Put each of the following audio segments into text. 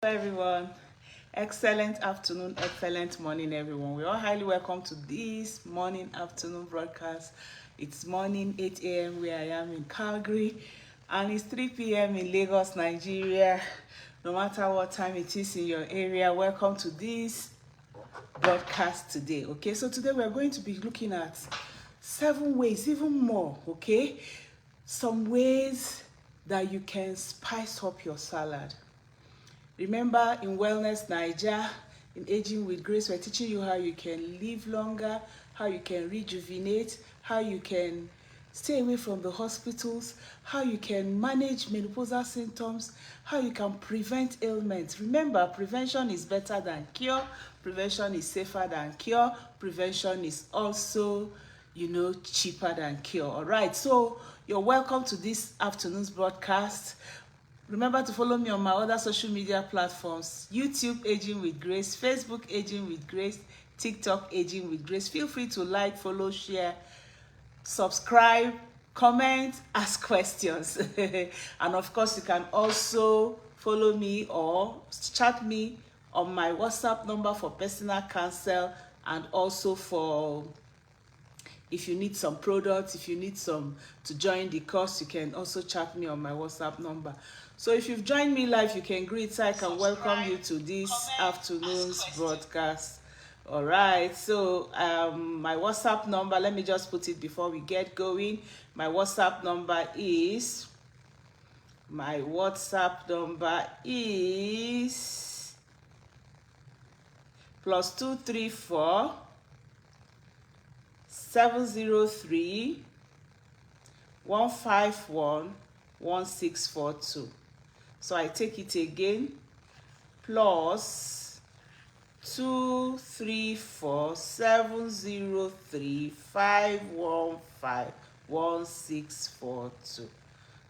Hello everyone, excellent afternoon, excellent morning everyone. We are highly welcome to this afternoon broadcast. It's morning 8 a.m. where I am in Calgary, and it's 3 p.m. in Lagos, Nigeria. No matter what time it is in your area, welcome to this broadcast today. Okay, so today we're going to be looking at 7 ways, even more, okay, some ways that you can spice up your salad. Remember, in Wellness Niger, in Aging with Grace, we're teaching you how you can live longer, how you can rejuvenate, how you can stay away from the hospitals, how you can manage menopausal symptoms, how you can prevent ailments. Remember, prevention is better than cure, prevention is safer than cure, prevention is also, cheaper than cure. All right, so you're welcome to this afternoon's broadcast. Remember to follow me on my other social media platforms: YouTube Aging with Grace, Facebook Aging with Grace, TikTok Aging with Grace. Feel free to like, follow, share, subscribe, comment, ask questions. And of course, you can also follow me or chat me on my WhatsApp number for personal counsel, and also for if you need some products, if you need some to join the course, you can also chat me on my WhatsApp number. So if you've joined me live, you can greet, so I can welcome you to this afternoon's broadcast. All right, so my WhatsApp number, let me just put it before we get going. My WhatsApp number is +234 703 151 1642. So I take it again: +234 703 515 1642.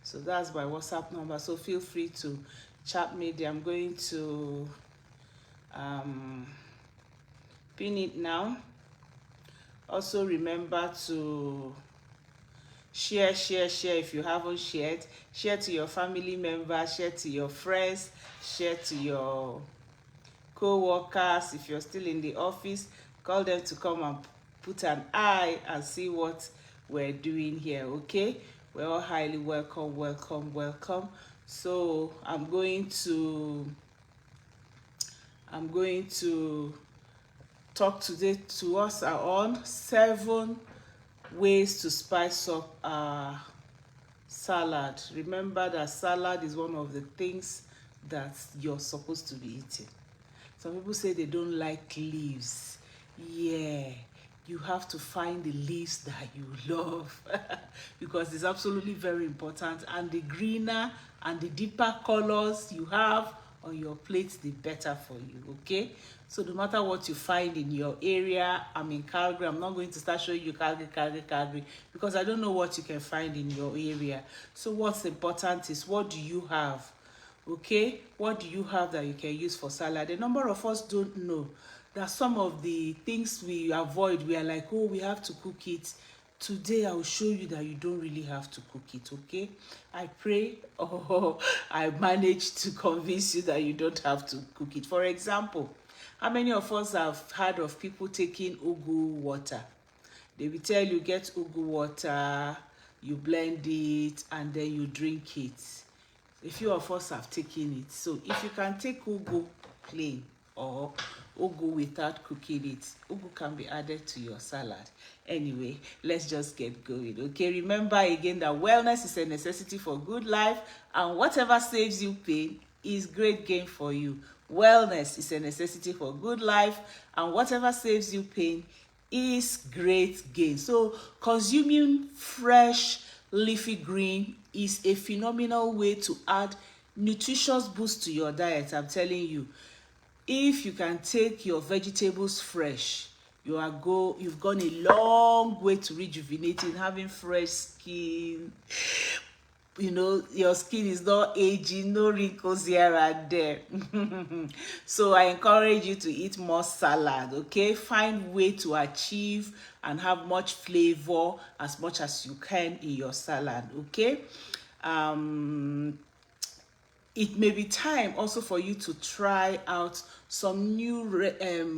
So that's my WhatsApp number. So feel free to chat me there. I'm going to pin it now. Also remember to share if you haven't shared. Share to your family members, share to your friends, share to your co-workers. If you're still in the office, call them to come and put an eye and see what we're doing here. Okay, we're all highly welcome. So I'm going to talk today to us on 7 ways to spice up our salad. Remember that salad is one of the things that you're supposed to be eating. Some people say they don't like leaves. Yeah, you have to find the leaves that you love because it's absolutely very important. And the greener and the deeper colors you have on your plate, the better for you. Okay, so no matter what you find in your area, I'm in Calgary. I'm not going to start showing you Calgary because I don't know what you can find in your area. So what's important is, what do you have? Okay, what do you have that you can use for salad? A number of us don't know that some of the things we avoid, we are like, oh, we have to cook it. Today I will show you that you don't really have to cook it. Okay, I pray I managed to convince you that you don't have to cook it. For example, how many of us have heard of people taking ugu water? They will tell you, get ugu water, you blend it, and then you drink it. A few of us have taken it. So if you can take ugu plain or ugu without cooking it, ugu can be added to your salad. Anyway, let's just get going. Okay, remember again that wellness is a necessity for good life, and whatever saves you pain is great gain for you. Wellness is a necessity for good life, and whatever saves you pain is great gain. So consuming fresh leafy green is a phenomenal way to add nutritious boost to your diet. I'm telling you, if you can take your vegetables fresh, you've gone a long way to rejuvenating, having fresh skin. Your skin is not aging, no wrinkles here and there. So I encourage you to eat more salad. Okay, find way to achieve and have much flavor as much as you can in your salad. Okay, it may be time also for you to try out some new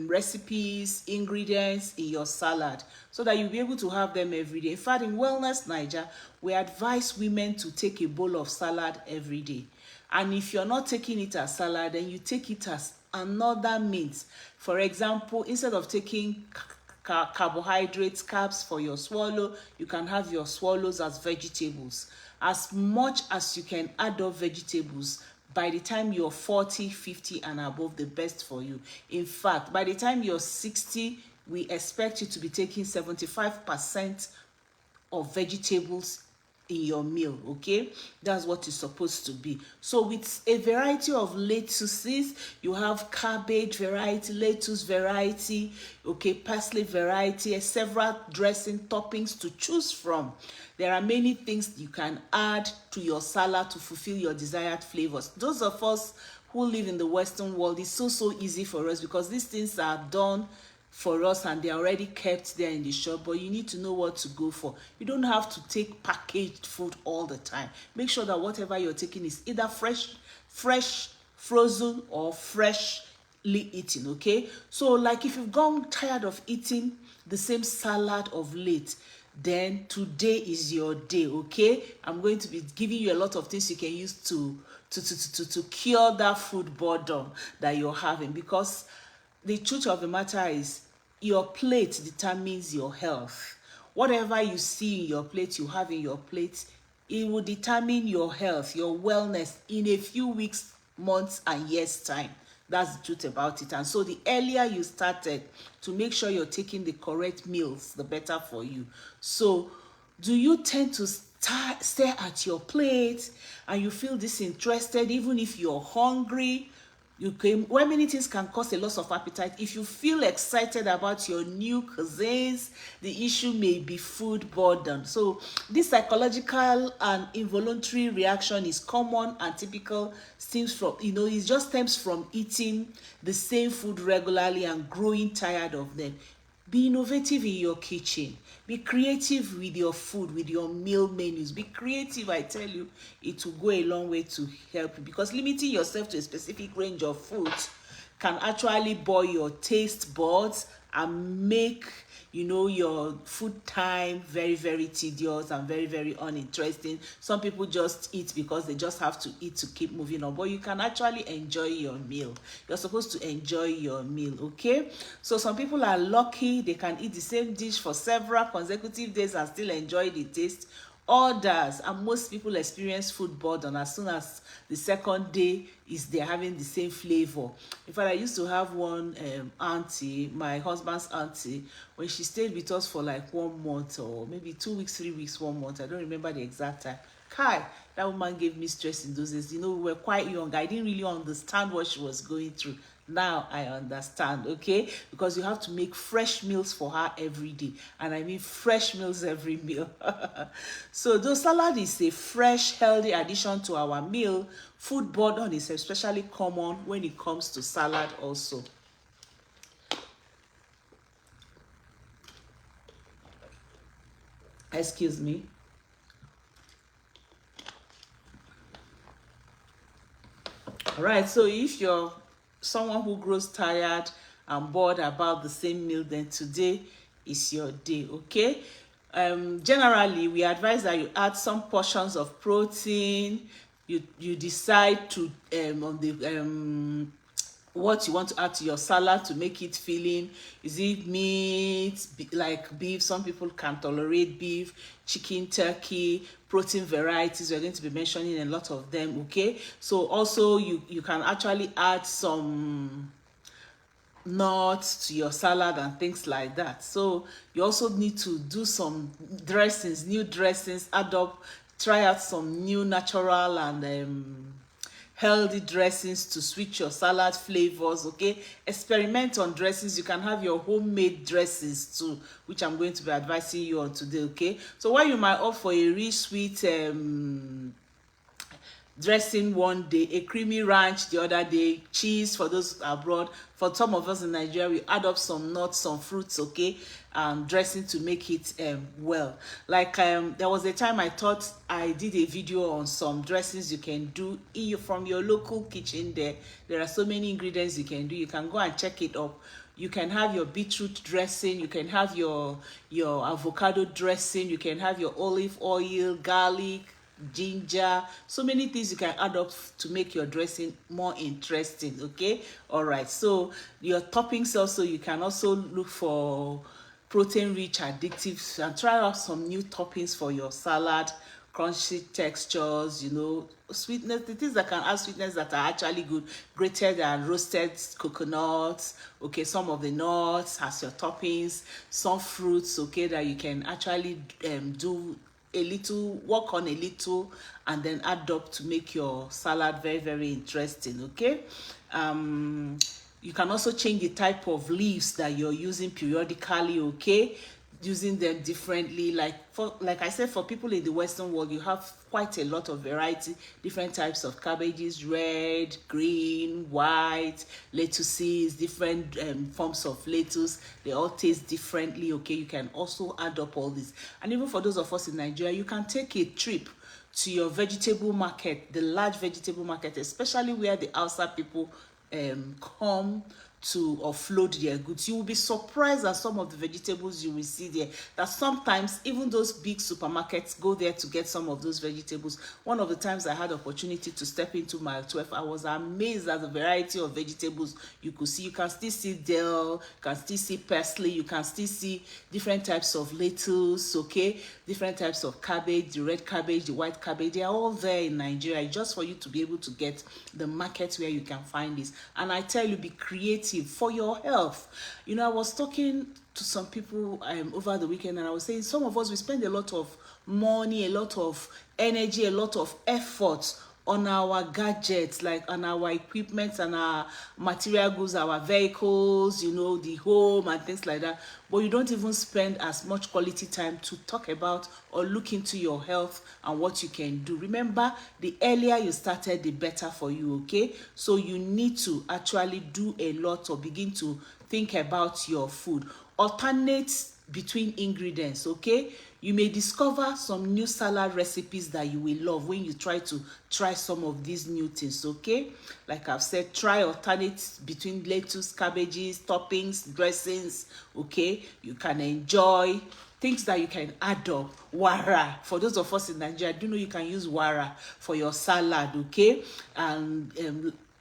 recipes, ingredients in your salad, so that you'll be able to have them every day. In fact, in Wellness Niger, we advise women to take a bowl of salad every day. And if you're not taking it as salad, then you take it as another meat. For example, instead of taking carbohydrates, carbs for your swallow, you can have your swallows as vegetables. As much as you can add up vegetables, by the time you're 40, 50 and above, the best for you. In fact, by the time you're 60, we expect you to be taking 75% of vegetables in your meal. Okay, that's what it's supposed to be. So with a variety of lettuces, you have cabbage variety, lettuce variety, okay, parsley variety, and several dressing toppings to choose from. There are many things you can add to your salad to fulfill your desired flavors. Those of us who live in the Western world, it's so easy for us because these things are done for us and they're already kept there in the shop. But you need to know what to go for. You don't have to take packaged food all the time. Make sure that whatever you're taking is either fresh, frozen, or freshly eaten. Okay, so like if you've gone tired of eating the same salad of late, then today is your day. Okay, I'm going to be giving you a lot of things you can use to cure that food boredom that you're having, because the truth of the matter is your plate determines your health. Whatever you see in your plate, you have in your plate, it will determine your health, your wellness in a few weeks, months and years time. That's the truth about it. And so the earlier you started to make sure you're taking the correct meals, the better for you. So do you tend to stare at your plate and you feel disinterested even if you're hungry? When many things can cause a loss of appetite. If you feel excited about your new cuisines, the issue may be food boredom. So this psychological and involuntary reaction is common and typical, stems from, it just stems from eating the same food regularly and growing tired of them. Be innovative in your kitchen. Be creative with your food, with your meal menus. Be creative, I tell you. It will go a long way to help you, because limiting yourself to a specific range of foods can actually bore your taste buds and make your food time very tedious and very uninteresting. Some people just eat because they just have to eat to keep moving on, but you can actually enjoy your meal. You're supposed to enjoy your meal. Okay, so some people are lucky, they can eat the same dish for several consecutive days and still enjoy the taste. Others, and most people, experience food boredom as soon as the second day is they're having the same flavor. In fact, I used to have one auntie, my husband's auntie, when she stayed with us for like 1 month or maybe 2 weeks, 3 weeks, 1 month. I don't remember the exact time. Kai, that woman gave me stress in those days. We were quite young. I didn't really understand what she was going through. Now I understand, okay? Because you have to make fresh meals for her every day. And I mean fresh meals every meal. So though salad is a fresh, healthy addition to our meal, food boredom is especially common when it comes to salad also. Excuse me. All right, so if you're someone who grows tired and bored about the same meal, then today is your day. Okay, generally we advise that you add some portions of protein. You decide to on the what you want to add to your salad to make it filling. Is it meat, like beef? Some people can tolerate beef, chicken, turkey, protein varieties. We're going to be mentioning a lot of them. Okay, so also you can actually add some nuts to your salad and things like that. So you also need to do some dressings, new dressings, try out some new natural and healthy dressings to switch your salad flavors. Okay, experiment on dressings. You can have your homemade dressings too, which I'm going to be advising you on today. Okay, so while you might opt for a rich sweet dressing one day, a creamy ranch the other day, cheese for those abroad. For some of us in Nigeria, we add up some nuts, some fruits, okay, dressing to make it well. Like there was a time I thought I did a video on some dressings you can do from your local kitchen. There are so many ingredients you can do. You can go and check it up. You can have your beetroot dressing, you can have your avocado dressing, you can have your olive oil, garlic, ginger, so many things you can add up to make your dressing more interesting. Okay, all right, so your toppings also, you can also look for protein rich additives and try out some new toppings for your salad, crunchy textures, you know, sweetness, the things that can add sweetness that are actually good, grated and roasted coconuts, okay, some of the nuts as your toppings, some fruits, okay, that you can actually do a little, work on a little, and then add up to make your salad very, very interesting. Okay, you can also change the type of leaves that you're using periodically, okay, using them differently. Like I said, for people in the Western world, you have quite a lot of variety, different types of cabbages, red, green, white, lettuces, different forms of lettuce. They all taste differently, okay. You can also add up all this. And even for those of us in Nigeria, you can take a trip to your vegetable market, the large vegetable market, especially where the outside people come to offload their goods. You will be surprised at some of the vegetables you will see there, that sometimes even those big supermarkets go there to get some of those vegetables. One of the times I had opportunity to step into mile 12, I was amazed at the variety of vegetables you could see. You can still see dill, you can still see parsley, you can still see different types of lettuce, okay, different types of cabbage, the red cabbage, the white cabbage. They are all there in Nigeria, just for you to be able to get the market where you can find this. And I tell you, be creative for your health. You know, I was talking to some people over the weekend, and I was saying some of us, we spend a lot of money, a lot of energy, a lot of effort on our gadgets, like on our equipment and our material goods, our vehicles, you know, the home and things like that, but you don't even spend as much quality time to talk about or look into your health and what you can do. Remember, the earlier you started, the better for you, okay? So you need to actually do a lot or begin to think about your food. Alternate between ingredients, okay? You may discover some new salad recipes that you will love when you try some of these new things, okay? Like I've said, try alternate between lettuce, cabbages, toppings, dressings, okay? You can enjoy things that you can add up. Wara, for those of us in Nigeria, do you know you can use wara for your salad, okay?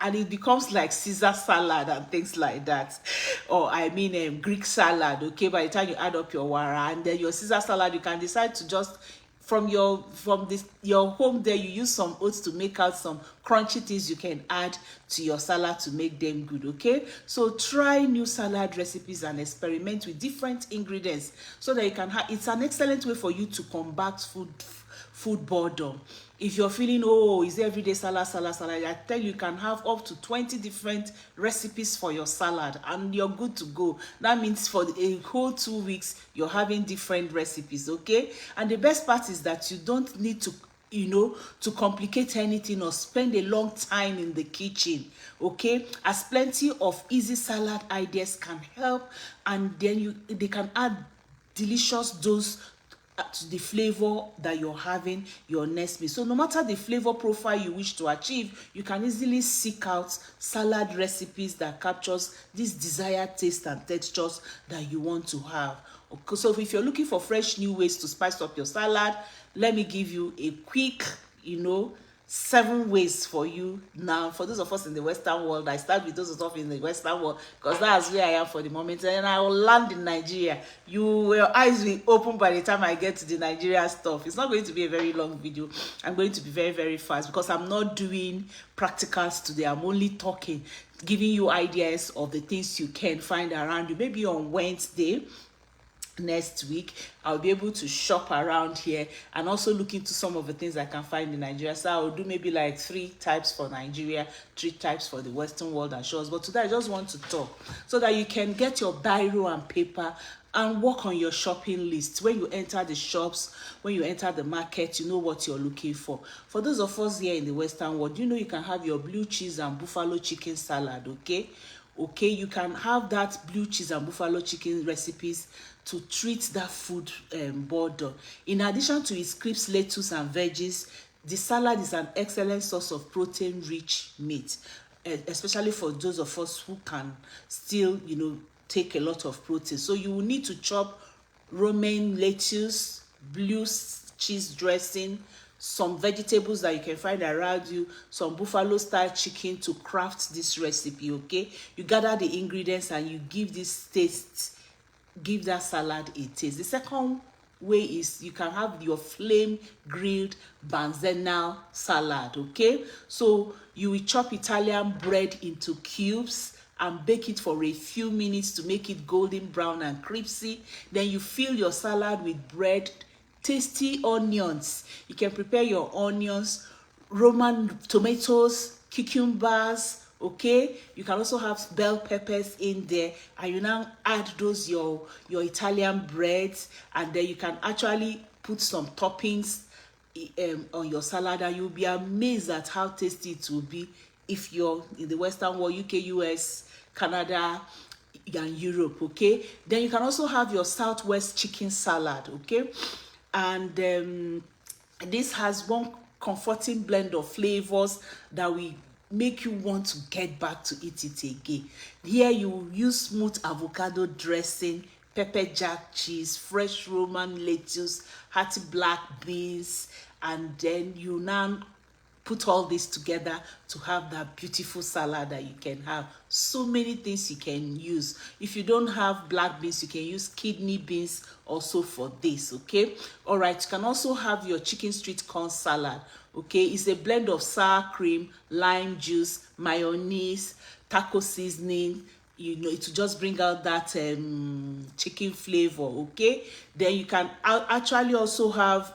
And it becomes like Caesar salad and things like that, or I mean Greek salad, okay? By the time you add up your wara and then your Caesar salad, you can decide to just from your home there, you use some oats to make out some crunchy things you can add to your salad to make them good, okay? So try new salad recipes and experiment with different ingredients so that you can have, it's an excellent way for you to combat food boredom. If you're feeling, oh, is everyday salad, I tell you, you can have up to 20 different recipes for your salad and you're good to go. That means for a whole 2 weeks, you're having different recipes, okay? And the best part is that you don't need to, you know, to complicate anything or spend a long time in the kitchen, okay? As plenty of easy salad ideas can help, and then they can add delicious dose to the flavor that you're having your next meal. So no matter the flavor profile you wish to achieve, you can easily seek out salad recipes that captures this desired taste and textures that you want to have. Okay, so if you're looking for fresh new ways to spice up your salad, let me give you a quick, 7 ways for you. Now, for those of us in the Western world, I start with those of us in the Western world because that's where I am for the moment, and I will land in Nigeria. Your eyes will open by the time I get to the Nigeria stuff. It's not going to be a very long video. I'm going to be very, very fast because I'm not doing practicals today. I'm only talking, giving you ideas of the things you can find around you. Maybe on Wednesday, next week. I'll be able to shop around here and also look into some of the things I can find in Nigeria. So I'll do maybe like 3 types for Nigeria, 3 types for the Western world and shows. But today I just want to talk so that you can get your biro and paper and work on your shopping list. When you enter the shops, when you enter the market, you know what you're looking for. For those of us here in the Western world, you know you can have your blue cheese and buffalo chicken salad, okay? Okay, you can have that blue cheese and buffalo chicken recipes to treat that food boredom. In addition to its crisp lettuce and veggies, the salad is an excellent source of protein-rich meat, especially for those of us who can still, take a lot of protein. So you will need to chop romaine lettuce, blue cheese dressing, some vegetables that you can find around you, some buffalo style chicken to craft this recipe. Okay, you gather the ingredients and you give this taste, give that salad a taste. The second way is you can have your flame grilled banzena salad. Okay, so you will chop Italian bread into cubes and bake it for a few minutes to make it golden brown and crispy. Then you fill your salad with bread, tasty onions. You can prepare your onions, Roman tomatoes, cucumbers. Okay, you can also have bell peppers in there, and you now add those your Italian breads, and then you can actually put some toppings on your salad, and you'll be amazed at how tasty it will be if you're in the Western world, UK, US, Canada, and Europe. Okay, then you can also have your Southwest chicken salad. Okay, and this has one comforting blend of flavors that will make you want to get back to eat it again. Here you use smooth avocado dressing, pepper jack cheese, fresh Roman lettuce, hearty black beans, and then you now put all this together to have that beautiful salad that you can have. So many things you can use. If you don't have black beans, you can use kidney beans also for this. Okay, all right, you can also have your chicken street corn salad. Okay, it's a blend of sour cream, lime juice, mayonnaise, taco seasoning. It will just bring out that chicken flavor. Okay, then you can actually also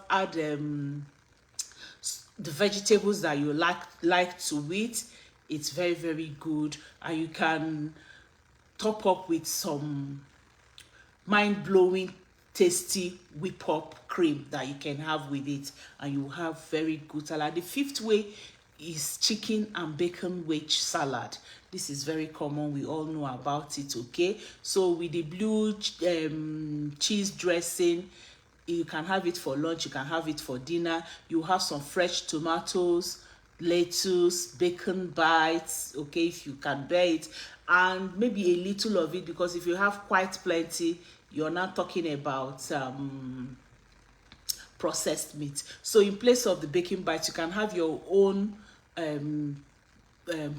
add the vegetables that you like to eat. It's very, very good, and you can top up with some mind-blowing tasty whip up cream that you can have with it, and you have very good salad. The fifth way is chicken and bacon wedge salad. This is very common, we all know about it. Okay, so with the blue cheese dressing, you can have it for lunch, you can have it for dinner. You have some fresh tomatoes, lettuce, bacon bites, okay, if you can bear it, and maybe a little of it, because if you have quite plenty, you're not talking about processed meat. So in place of the bacon bites, you can have your own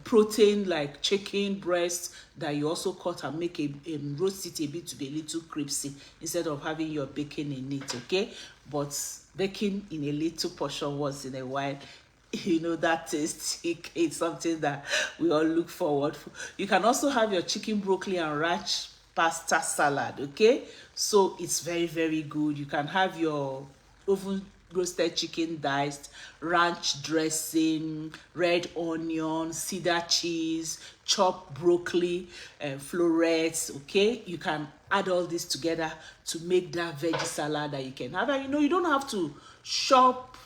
protein like chicken breast that you also cut and make a roast it a bit to be a little crispy instead of having your bacon in it. Okay, but bacon in a little portion once in a while, that taste, it's something that we all look forward for. You can also have your chicken broccoli and ranch pasta salad. Okay, so it's very, very good. You can have your oven roasted chicken diced, ranch dressing, red onion, cedar cheese, chopped broccoli, florets. Okay, you can add all this together to make that veggie salad that you can have. And you don't have to shop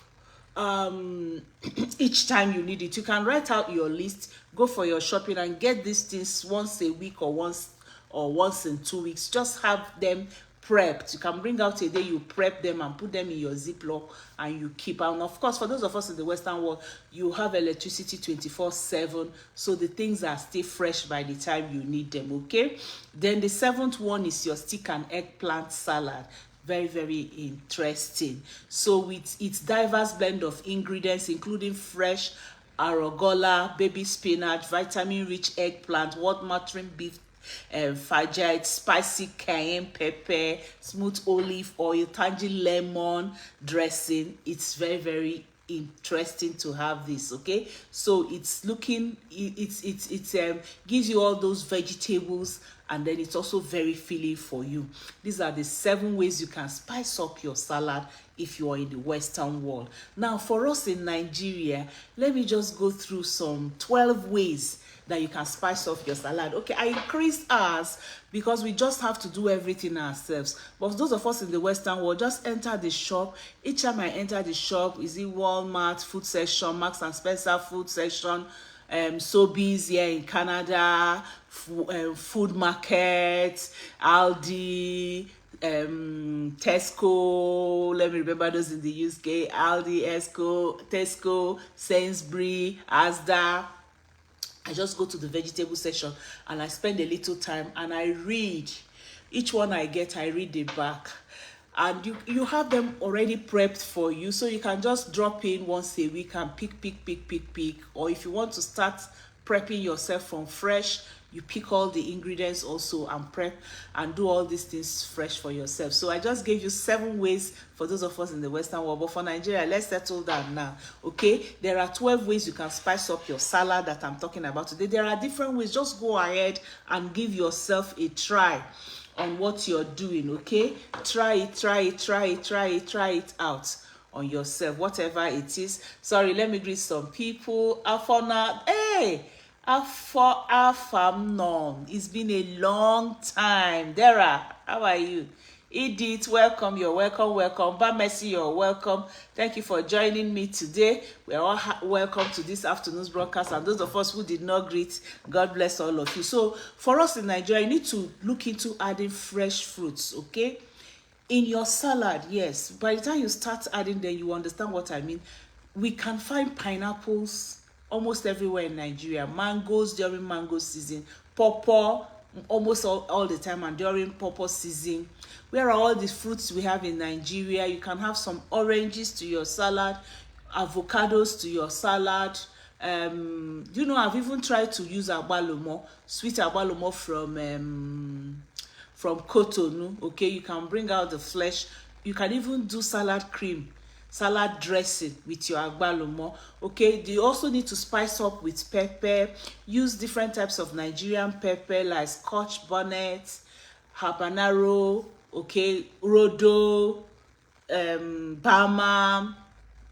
each time you need it. You can write out your list, go for your shopping, and get these things once a week or once in 2 weeks. Just have them prepped. You can bring out a day, you prep them and put them in your Ziploc and you keep. And of course, for those of us in the Western world, you have electricity 24/7, so the things are still fresh by the time you need them. Okay, then the seventh one is your stick and eggplant salad. Very, very interesting. So with its diverse blend of ingredients, including fresh arugula, baby spinach, vitamin-rich eggplant, worth-mattering beef fajite, spicy cayenne pepper, smooth olive oil, tangy lemon dressing, it's very, very interesting to have this. Okay, so it's looking, it gives you all those vegetables, and then it's also very filling for you. These are the 7 ways you can spice up your salad if you are in the Western world. Now for us in Nigeria, let me just go through some 12 ways that you can spice up your salad. Okay, I increased ours because we just have to do everything ourselves. But those of us in the Western world, just enter the shop. Each time I enter the shop, is it Walmart food section, Marks and Spencer food section, Sobeys here in Canada, food market, Aldi, Tesco, let me remember those in the UK, Aldi, Tesco, Sainsbury, Asda. I just go to the vegetable section and I spend a little time and I read. Each one I get, I read the back. And you have them already prepped for you, so you can just drop in once a week and pick. Or if you want to start prepping yourself from fresh, you pick all the ingredients also and prep and do all these things fresh for yourself. So I just gave you 7 ways for those of us in the Western world. But for Nigeria, let's settle down now. Okay, there are 12 ways you can spice up your salad that I'm talking about today. There are different ways. Just go ahead and give yourself a try on what you're doing. Okay, try it out on yourself, whatever it is. Sorry, let me greet some people. Afona, hey, Afamnon, it's been a long time. Dara, how are you? Edith, welcome. You're welcome. Bamesi, you're welcome. Thank you for joining me today. We're all welcome to this afternoon's broadcast, and those of us who did not greet, God bless all of you. So for us in Nigeria, you need to look into adding fresh fruits, okay, in your salad. Yes, by the time you start adding them, you understand what I mean. We can find pineapples almost everywhere in Nigeria, mangoes during mango season, pawpaw almost all the time, and during pawpaw season. Where are all the fruits we have in Nigeria? You can have some oranges to your salad, avocados to your salad. You know, I've even tried to use agbalumo, sweet agbalumo from Cotonou. Okay, you can bring out the flesh. You can even do salad cream, salad dressing with your agbalumo. Okay, you also need to spice up with pepper. Use different types of Nigerian pepper like Scotch bonnet, habanero, okay, rodo, bama.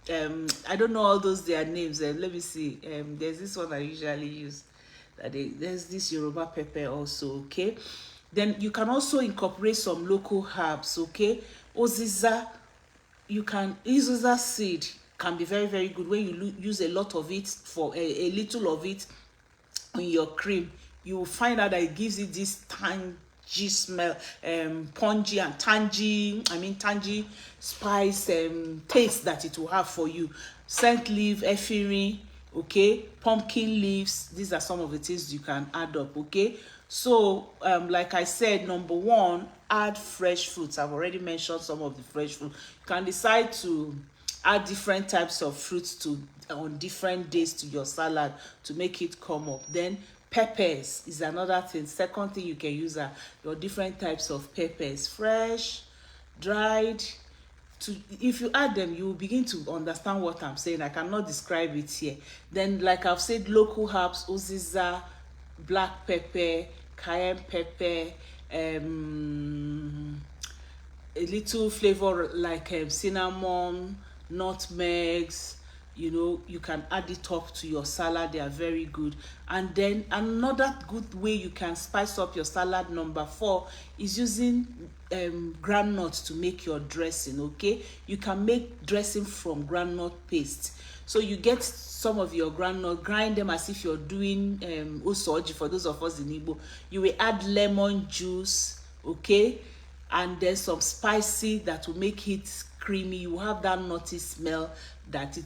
I don't know all those their names. Let me see. There's this one I usually use. There's this Yoruba pepper also. Okay, then you can also incorporate some local herbs. Okay, oziza. You can uziza seed can be very, very good when you use a lot of it for a little of it in your cream. You will find out that it gives it this tangy smell, pungy and tangy spice taste that it will have for you. Scent leaf, ephedrine, okay, pumpkin leaves. These are some of the things you can add up. Okay, so like I said, number 1, add fresh fruits. I've already mentioned some of the fresh fruit. You can decide to add different types of fruits on different days to your salad to make it come up. Then peppers is another thing. Second thing you can use are your different types of peppers, fresh, dried. If you add them, you will begin to understand what I'm saying. I cannot describe it here. Then, like I've said, local herbs, oziza, black pepper, cayenne pepper, a little flavor like cinnamon, nutmegs. You know, you can add it up to your salad. They are very good. And then another good way you can spice up your salad, number 4, is using groundnuts to make your dressing. Okay, you can make dressing from groundnut paste. So you get some of your groundnut, grind them as if you're doing osoji for those of us in Igbo. You will add lemon juice, okay, and then some spicy that will make it creamy. You have that nutty smell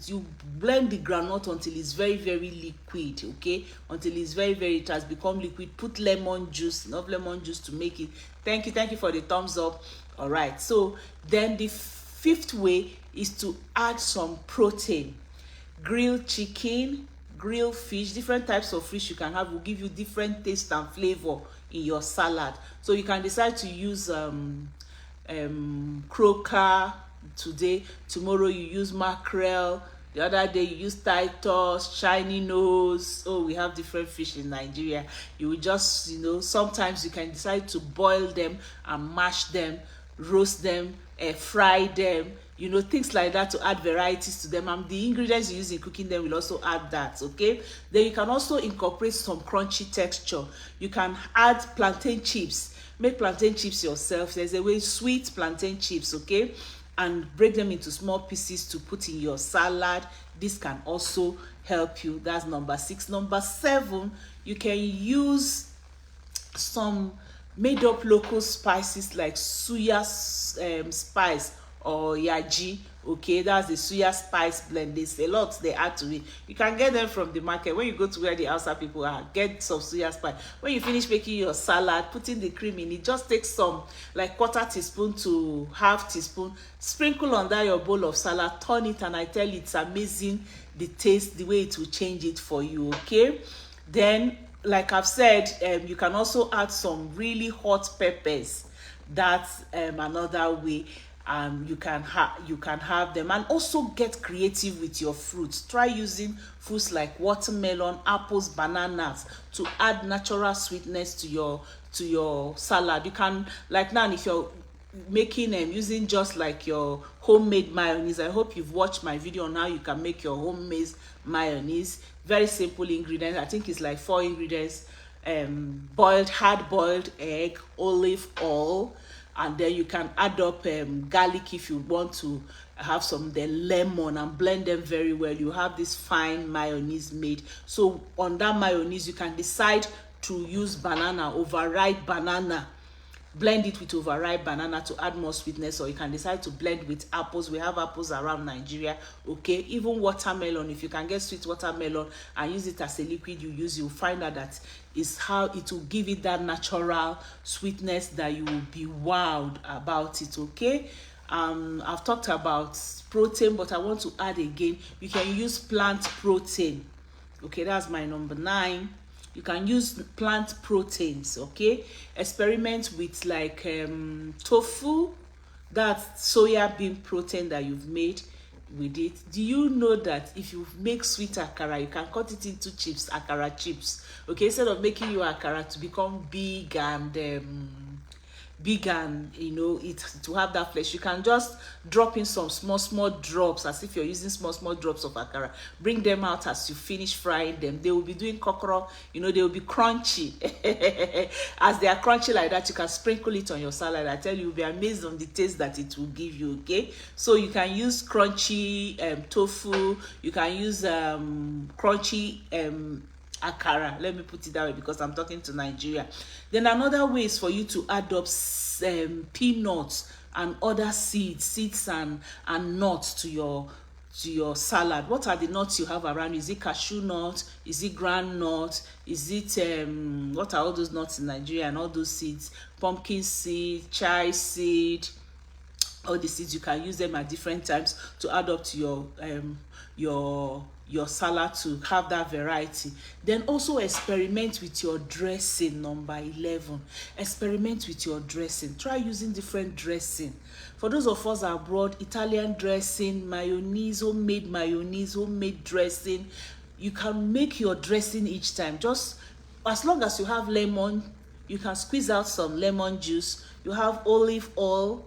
you blend the groundnut until it's very, very liquid. Okay, until it's very, very, it has become liquid. Put lemon juice, enough lemon juice to make it. Thank you for the thumbs up. All right, so then the 5th way is to add some protein. Grilled chicken, grilled fish, different types of fish you can have will give you different taste and flavor in your salad. So you can decide to use croaker today, tomorrow you use mackerel, The other day you use Titus, shiny nose. Oh, we have different fish in Nigeria. You will just, you know, sometimes you can decide to boil them and mash them, roast them, fry them, you know, things like that, to add varieties to them, and the ingredients you use in cooking them will also add that. Okay, then you can also incorporate some crunchy texture. You can add plantain chips. Make plantain chips yourself. There's a way, sweet plantain chips, okay, and break them into small pieces to put in your salad. This can also help you. That's number 6. Number 7, you can use some made up local spices like suya spice or yaji. Okay, that's the suya spice blend. There's a lot they add to it. You can get them from the market. When you go to where the outside people are, get some suya spice. When you finish making your salad, putting the cream in it, just take some, like 1/4 teaspoon to 1/2 teaspoon, sprinkle under your bowl of salad, turn it, and I tell you, it's amazing the taste, the way it will change it for you. Okay, then like I've said, you can also add some really hot peppers. That's another way you can have them. And also get creative with your fruits. Try using fruits like watermelon, apples, bananas to add natural sweetness to your salad. You can, like now, if you're making using just like your homemade mayonnaise, I hope you've watched my video on how you can make your homemade mayonnaise. Very simple ingredients. I think it's like 4 ingredients: hard boiled egg, olive oil, and then you can add up garlic if you want to have some, then lemon, and blend them very well. You have this fine mayonnaise made. So on that mayonnaise, you can decide to use banana, overripe banana. Blend it with overripe banana to add more sweetness, or you can decide to blend with apples. We have apples around Nigeria. Okay, even watermelon, if you can get sweet watermelon and use it as a liquid, you'll find out that is how it will give it that natural sweetness that you will be wowed about it. Okay, I've talked about protein, but I want to add again, you can use plant protein. Okay, that's my number 9. You can use plant proteins. Okay, experiment with like tofu, that's soya bean protein that you've made with it. Do you know that if you make sweet akara, you can cut it into chips, akara chips? Okay, instead of making your akara to become big and you know it to have that flesh, you can just drop in some small drops, as if you're using small drops of akara. Bring them out as you finish frying them. They will be doing kokoro, you know, they will be crunchy. As they are crunchy like that, you can sprinkle it on your salad. I tell you, you'll be amazed on the taste that it will give you. Okay, so you can use crunchy tofu. You can use crunchy akara, let me put it that way because I'm talking to Nigeria. Then another way is for you to add up peanuts and other seeds and nuts to your salad. What are the nuts you have around? Is it cashew nut? Is it groundnut? Is it what are all those nuts in Nigeria and all those seeds? Pumpkin seed, chai seed, all the seeds. You can use them at different times to add up to your salad to have that variety. Then also experiment with your dressing. Number 11, experiment with your dressing. Try using different dressing. For those of us abroad, Italian dressing, mayonnaise, homemade dressing. You can make your dressing each time. Just as long as you have lemon, you can squeeze out some lemon juice. You have olive oil,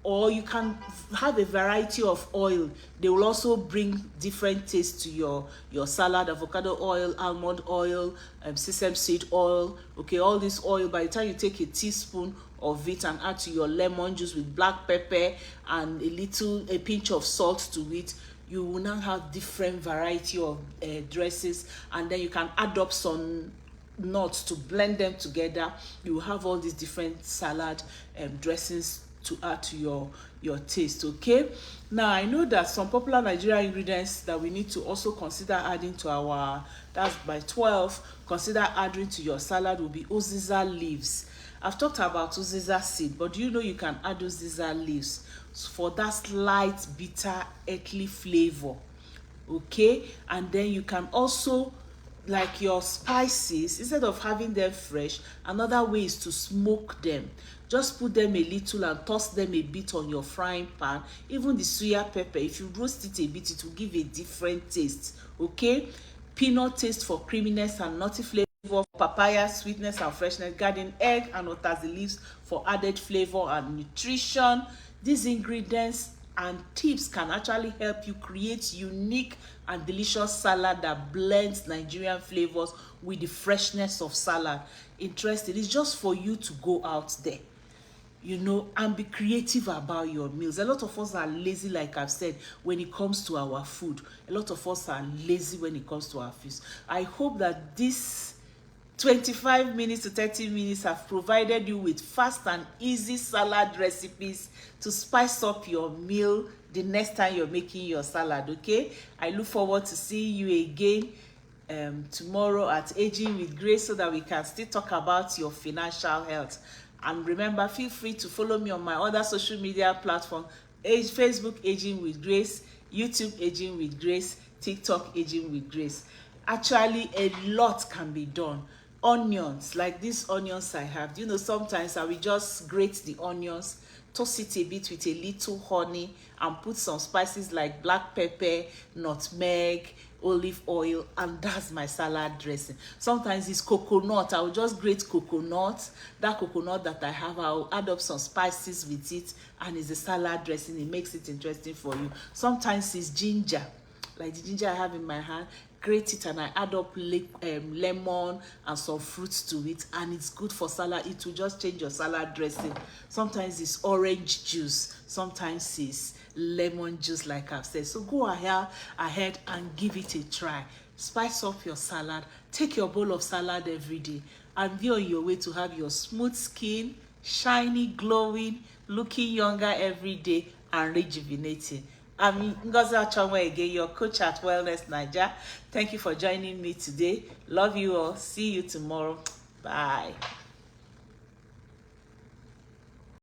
or you can have a variety of oil. They will also bring different taste to your salad. Avocado oil, almond oil, sesame seed oil. Okay, all this oil, by the time you take a teaspoon of it and add to your lemon juice with black pepper and a pinch of salt to it, you will now have different variety of dresses. And then you can add up some nuts to blend them together. You will have all these different salad dressings to add to your taste. Okay, now I know that some popular Nigerian ingredients that we need to also consider adding to our, that's by 12, consider adding to your salad will be uziza leaves. I've talked about uziza seed, but do you know you can add uziza leaves for that slight bitter earthly flavor? Okay, and then you can also like your spices, instead of having them fresh, another way is to smoke them. Just put them a little and toss them a bit on your frying pan. Even the suya pepper, if you roast it a bit, it will give a different taste. Okay, peanut taste for creaminess and nutty flavor, papaya sweetness and freshness, garden egg and utazi leaves for added flavor and nutrition. These ingredients and tips can actually help you create unique and delicious salad that blends Nigerian flavors with the freshness of salad. Interesting. It's just for you to go out there, you know, and be creative about your meals. A lot of us are lazy, like I've said, when it comes to our food. A lot of us are lazy when it comes to our foods. I hope that this 25 minutes to 30 minutes have provided you with fast and easy salad recipes to spice up your meal the next time you're making your salad. Okay, I look forward to seeing you again tomorrow at Aging with Grace, so that we can still talk about your financial health. And remember, feel free to follow me on my other social media platform: Facebook Aging with Grace, YouTube Aging with Grace, TikTok Aging with Grace. Actually, a lot can be done. Onions, like these onions I have, you know, sometimes I will just grate the onions, toss it a bit with a little honey, and put some spices like black pepper, nutmeg, olive oil, and that's my salad dressing. Sometimes it's coconut. I will just grate coconut. That coconut that I have, I'll add up some spices with it, and it's a salad dressing. It makes it interesting for you. Sometimes it's ginger, like the ginger I have in my hand. Grate it and I add up lemon and some fruits to it, and it's good for salad. It will just change your salad dressing. Sometimes it's orange juice, sometimes it's lemon juice, like I've said. So go ahead and give it a try. Spice up your salad. Take your bowl of salad every day and be on your way to have your smooth skin, shiny, glowing, looking younger every day, and rejuvenating. I'm Ngozi Achonwa again, your coach at Wellness Nigeria. Thank you for joining me today. Love you all. See you tomorrow. Bye.